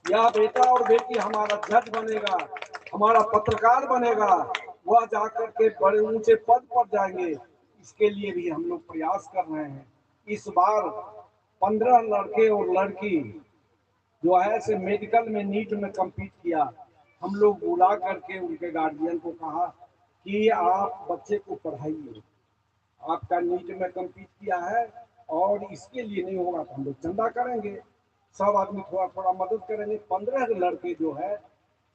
या बेटा और बेटी हमारा जज बनेगा, हमारा पत्रकार बनेगा, वह जाकर के बड़े ऊंचे पद पर जाएंगे। इसके लिए भी हम लोग प्रयास कर रहे हैं। इस बार 15 लड़के और लड़की जो है से मेडिकल में नीट में कम्पीट किया। हम लोग बुला करके उनके गार्जियन को कहा कि आप बच्चे को पढ़ाइए, आपका नीट में कम्पीट किया है और इसके लिए नहीं होगा तो हम लोग चंदा करेंगे, सब आदमी थोड़ा थोड़ा मदद करेंगे। 15 लड़के जो है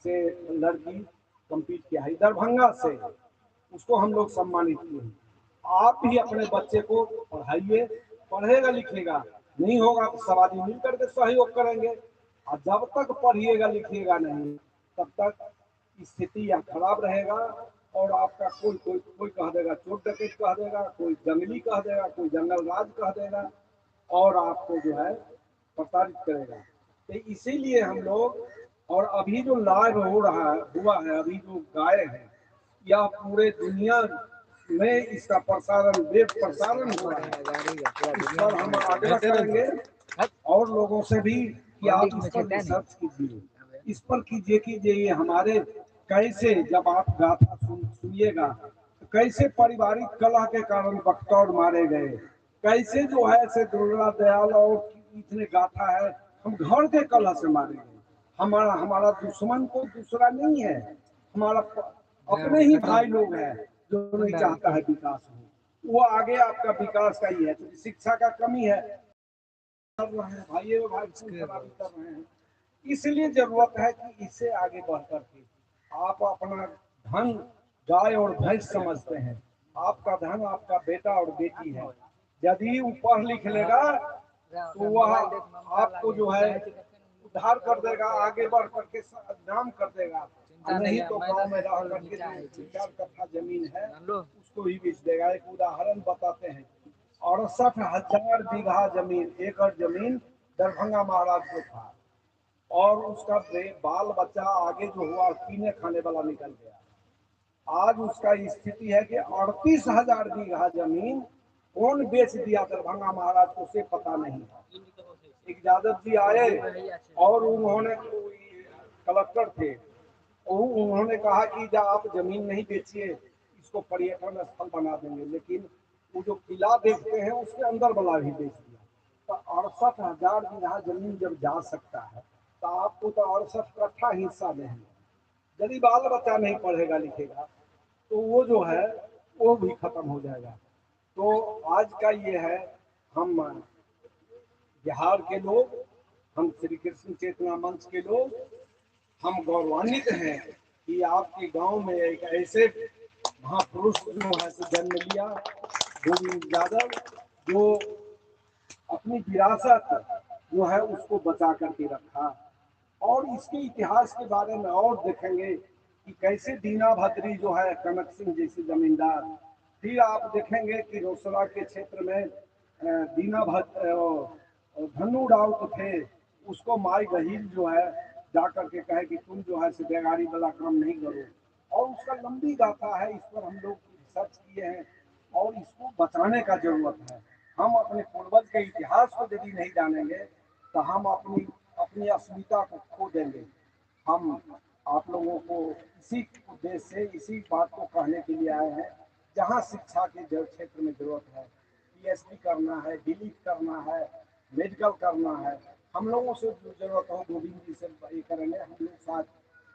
से लड़की कम्पीट किया है दरभंगा से, उसको हम लोग सम्मानित किए। आप भी अपने बच्चे को पढ़ाइए, पढ़ेगा लिखेगा, नहीं होगा तो सब आदमी मिल करके सहयोग करेंगे। और जब तक पढ़िएगा लिखिएगा नहीं तब तक स्थिति या खराब रहेगा। और आपका कोई कह देगा चोर डकैत कह देगा, कोई जंगली कह देगा, कोई जंगल राज कह देगा और आपको जो है प्रताड़ित करेगा। तो इसीलिए हम लोग, और अभी जो लाइव हो रहा है हुआ है, अभी जो गाय है या पूरे दुनिया में इसका प्रसारण वेब प्रसारण हुआ है, इस पर हम आग्रह करेंगे और लोगों से भी कि आप इस पर रिसर्च कीजिए, इस पर कीजिए ये हमारे कैसे, जब आप गाथा सुनिएगा तो कैसे पारिवारिक कलह के कारण बख्तौर मारे गए, कैसे जो है ऐसे दुर्गा दयाल और इतने गाथा है हम घर के कलह से मारे गए। हमारा दुश्मन को दूसरा नहीं है, हमारा अपने ही भाई लोग हैं जो नहीं चाहता है विकास हो। वो आगे आपका विकास का ही है, तो शिक्षा का कमी है, कर रहे हैं भाई भाई खराबी कर रहे हैं। इसलिए जरूरत है कि इससे आगे बढ़ करके आप अपना धन गाय और भैंस समझते हैं, आपका धन आपका बेटा और बेटी है। यदि वो पढ़ लिख लेगा तो वह आपको जो है उद्धार कर देगा, आगे बढ़ करके नाम कर देगा। नहीं तो गांव में रह करके जो 4 कट्ठा जमीन है उसको ही बेच देगा। एक उदाहरण बताते हैं, 68,000 बीघा जमीन, एकड़ जमीन दरभंगा महाराज को था और उसका बाल बच्चा आगे जो हुआ पीने खाने वाला निकल गया। आज उसका स्थिति है कि 38,000 बीघा जमीन कौन बेच दिया दरभंगा महाराज को उसे पता नहीं है। एक यादव जी आए और उन्होंने, कलेक्टर थे, उन्होंने कहा कि जब आप जमीन नहीं बेचिए इसको पर्यटन स्थल बना देंगे, लेकिन वो जो किला देखते हैं उसके अंदर वाला भी बेच दिया। तो 68,000 बीघा जमीन जब जा सकता है तो आपको तो 68 कट्ठा हिस्सा देंगे। यदि बाल बच्चा नहीं पढ़ेगा लिखेगा तो वो जो है वो भी खत्म हो जाएगा। तो आज का ये है, हम बिहार के लोग, हम श्री कृष्ण चेतना मंच के लोग, हम गौरवान्वित हैं कि आपके गांव में एक ऐसे महापुरुष जो है जन्म लिया, गोविंद यादव, जो अपनी विरासत जो है उसको बचा करके रखा। और इसके इतिहास के बारे में और देखेंगे कि कैसे दीना भद्री जो है कनक सिंह जैसे जमींदार, फिर आप देखेंगे कि रोसड़ा के क्षेत्र में दीना धनु राउत थे, उसको माई गहील जो है जा करके कहे कि तुम जो है बेगारी वाला काम नहीं करो। और उसका लंबी गाथा है, इस पर हम लोग रिसर्च किए हैं और इसको बचाने का जरूरत है। हम अपने पूर्वज के इतिहास को यदि नहीं जानेंगे तो हम अपनी अपनी अस्मिता को खो देंगे। हम आप लोगों को इसी उद्देश्य से इसी बात को कहने के लिए आए हैं, जहाँ शिक्षा के क्षेत्र में जरूरत है, पीएचडी करना है, डीलिट करना है, मेडिकल करना है, हम लोगों से जो जरूरत हो गोविंद जी से ये करेंगे, हम लोग साथ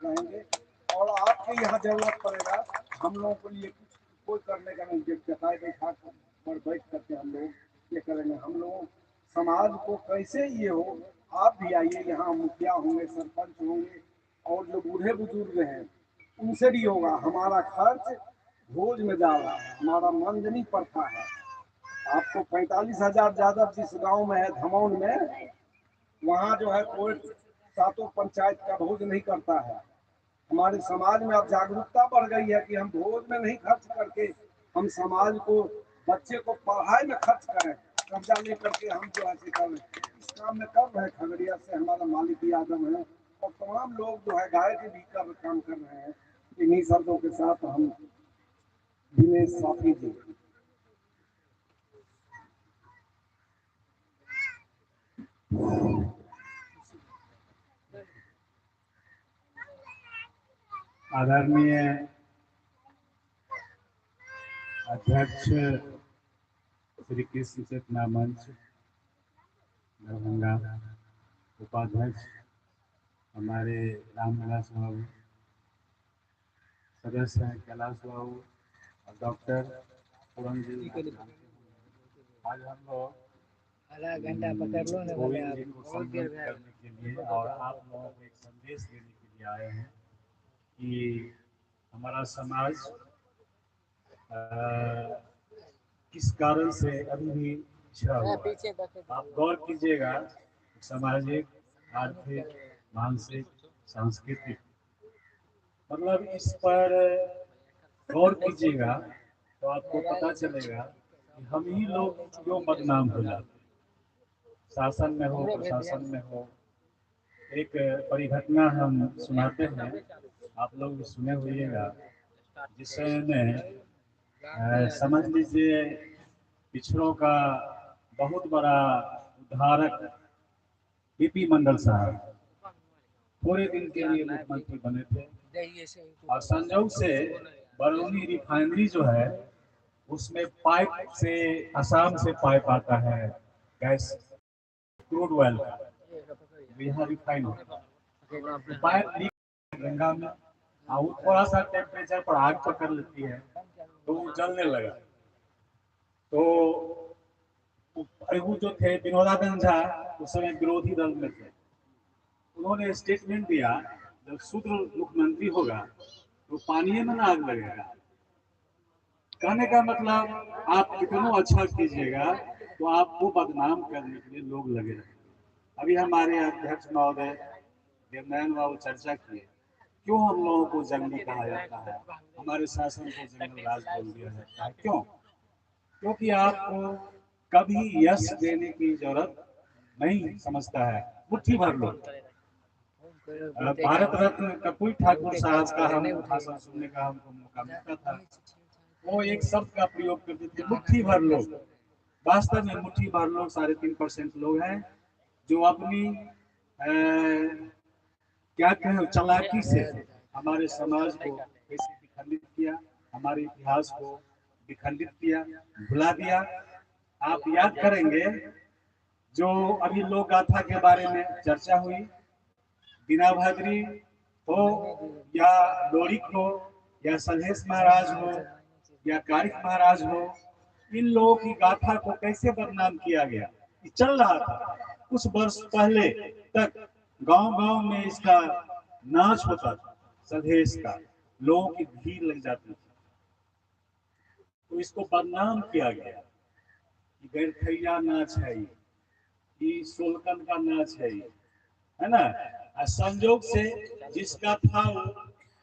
रहेंगे। और आपके यहाँ जरूरत पड़ेगा, हम लोगों के लिए कुछ कोई करने का नहीं, जताए बैठा पर बैठ करके हम लोग ये करेंगे। हम लोग समाज को कैसे ये हो, आप भी आइए, यहाँ मुखिया होंगे, सरपंच होंगे और जो बूढ़े बुजुर्ग हैं उनसे भी होगा। हमारा खर्च भोज में जा रहा है, हमारा मंजनी पड़ता है। आपको 45,000 यादव जिस गांव में है धमौन में, वहाँ जो है कोई 7 पंचायत का भोज नहीं करता है। हमारे समाज में अब जागरूकता बढ़ गई है कि हम भोज में नहीं खर्च करके हम समाज को, बच्चे को पढ़ाई में खर्च करें, कर्जा लेकर के हम जो है कर इस काम में कर रहे हैं। खगड़िया से हमारा मालिक यादव है और तमाम लोग जो है गाय के भी काम कर रहे हैं। इन्हीं शब्दों के साथ हम दिनेश साथी जी। आदरणीय अध्यक्ष श्री कृष्ण चेतना मंच दरभंगा, उपाध्यक्ष हमारे रामविलास बाबू, सदस्य हैं कैलाश बाबू और डॉक्टर पूरन जी। आज हम लोग आधा घंटा पकड़ लो ना, गोविंद जी को सम्मानित करने के लिए और आप लोगों को एक संदेश देने के लिए आए हैं कि हमारा समाज किस कारण से अभी भी पिछड़ा हुआ है। आप गौर कीजिएगा, सामाजिक, आर्थिक, मानसिक, सांस्कृतिक, मतलब इस पर गौर कीजिएगा तो आपको पता चलेगा कि हम ही लोग क्यों बदनाम हो जाते हैं। शासन में हो, प्रशासन में हो, एक परिघटना हम सुनाते हैं, आप लोग भी सुने होइएगा, जिसमें समझ लीजिए पिछड़ों का बहुत बड़ा उद्धारक बीपी मंडल साहब थोड़े दिन के लिए मुख्यमंत्री बने थे और संयोग से बरौनी रिफाइनरी जो है उसमें पाइप से, असम से पाइप आता है गैस क्रूड ऑयल का, यहाँ रिफाइन होता है। पाइप लीक गंगा में और वो थोड़ा सा टेम्परेचर पर आग पकड़ लेती है तो वो जलने लगा। तो प्रभु जो थे विनोदानंद झा उस समय विरोधी दल में थे, उन्होंने स्टेटमेंट दिया जब शूद्र मुख्यमंत्री होगा तो पानी में ना आग लगेगा। कहने का मतलब आप कितना अच्छा कीजिएगा तो आपको बदनाम करने के लिए लोग लगे रहेंगे। अभी हमारे अध्यक्ष महोदय देवनारायण बाबू चर्चा किए, क्यों हम लोगों को जंगली कहा जाता है, हमारे शासन को जंगल राज बोल दिया जाता है, क्यों? क्योंकि आपको कभी यश देने की जरूरत नहीं समझता है। मुट्ठी भर लो। भारत रत्न कपूर ठाकुर साहब का हम भाषण सुनने का हमको मौका मिलता था, वो एक शब्द का प्रयोग करते थे, मुट्ठी भर लोग। वास्तव में मुट्ठी भर लोग 3.5% लोग हैं जो अपनी क्या कहें चालाकी से हमारे समाज को कैसे विखंडित किया, हमारे इतिहास को विखंडित किया, भुला दिया। आप याद करेंगे जो अभी लोक गाथा के बारे में चर्चा हुई, बीना भाद्री हो या लोरिक हो या सलहेश महाराज हो या कारिक महाराज हो, इन लोगों की गाथा को कैसे बदनाम किया गया। ये चल रहा था कुछ वर्ष पहले तक, गांव-गांव में इसका नाच होता था, सलहेश का, लोगों की भीड़ लग जाती थी, तो इसको बदनाम किया गया। गैरथैया नाच है, ये सोलकन का नाच है ना। संयोग से जिसका था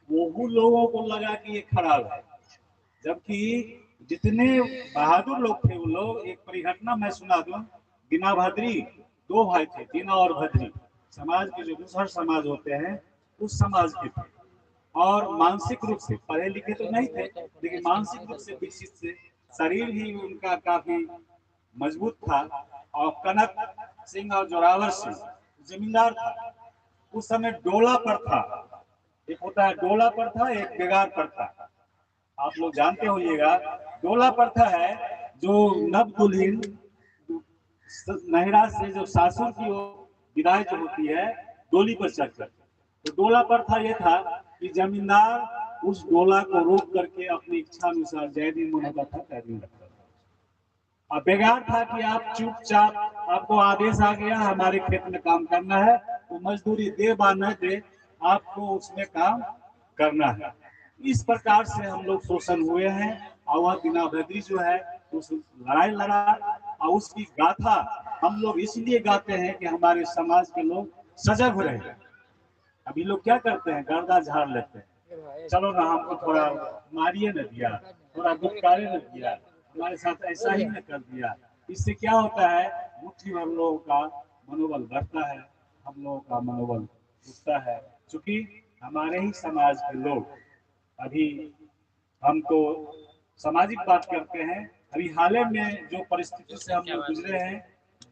वो लोगों को लगा कि ये खराब है, जबकि जितने बहादुर लोग थे वो लोग, एक परिघटना मैं सुना दूं, बिना भद्री 2 भाई थे, बिना और भद्री, समाज के जो दूसरा समाज होते हैं उस समाज के थे और मानसिक रूप से पढ़े लिखे तो नहीं थे, लेकिन मानसिक रूप से विकसित थे, शरीर ही उनका काफी मजबूत था। और कनक सिंह और जोरावर सिंह जमींदार था। उस समय डोला पर था, एक होता है डोला पर था, एक बेगार पर था। आप लोग जानते होइएगा, डोला प्रथा है जो नव दुल्हन नहिरा से जो सासुर की विदाई जो होती है डोली पर चढ़कर, तो डोला प्रथा ये था कि जमींदार उस डोला को रोक करके अपनी इच्छा अनुसार जय दिन मन होता था तय दिन रखता था। अब बेगार था कि आप चुपचाप, आपको आदेश आ गया हमारे खेत में काम करना है, तो मजदूरी दे बा न दे आपको उसमें काम करना है। इस प्रकार से हम लोग शोषण हुए हैं और वह बिना भद्री जो है उस लड़ाई लड़ा और उसकी गाथा हम लोग इसलिए गाते हैं कि हमारे समाज के लोग सजग रहे। अभी लोग क्या करते हैं, गर्दा झाड़ लेते हैं, चलो ना हमको थोड़ा मारिए न दिया, थोड़ा दुखकारे न दिया, हमारे साथ ऐसा ही न कर दिया। इससे क्या होता है, मुट्ठी भर लोगों का मनोबल बढ़ता है, हम लोगों का मनोबल टूटता है। चूंकि हमारे ही समाज के लोग, अभी हमको सामाजिक बात करते हैं, अभी हाल में जो परिस्थिति से हम लोग गुजरे हैं,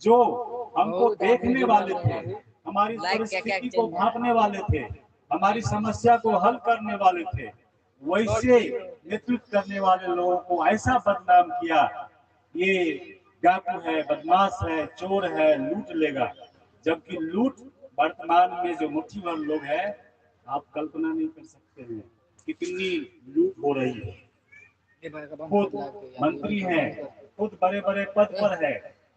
जो हमको देखने वाले थे, हमारी परिस्थिति को भांपने वाले थे, हमारी समस्या को हल करने वाले थे, वैसे नेतृत्व करने वाले लोगों को ऐसा बदनाम किया, ये डाकू है, बदमाश है, चोर है, लूट लेगा। जबकि लूट वर्तमान में जो मुट्ठी भर लोग हैं, आप कल्पना नहीं कर सकते हैं कितनी लूट हो रही है। खुद मंत्री हैं, खुद बड़े बड़े पद पर है,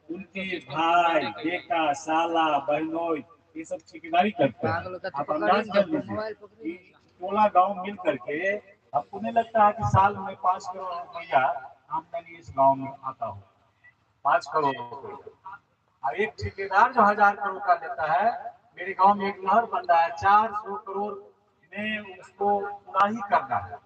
उनके भाई, बेटा, साला, बहनोई ये सब ठेकेदारी करते हैं। आप अंदाज कर लीजिए कि टोला गांव मिल करके आपको नहीं लगता है कि साल में 5 करोड़ रुपया आमदनी इस गांव में आता हो? 5 करोड़ रुपया। और एक ठेकेदार जो 1000 करोड़ का लेता है, मेरे गांव में एक नहर बन रहा है, 400 करोड़ में उसको पूरा ही करना है।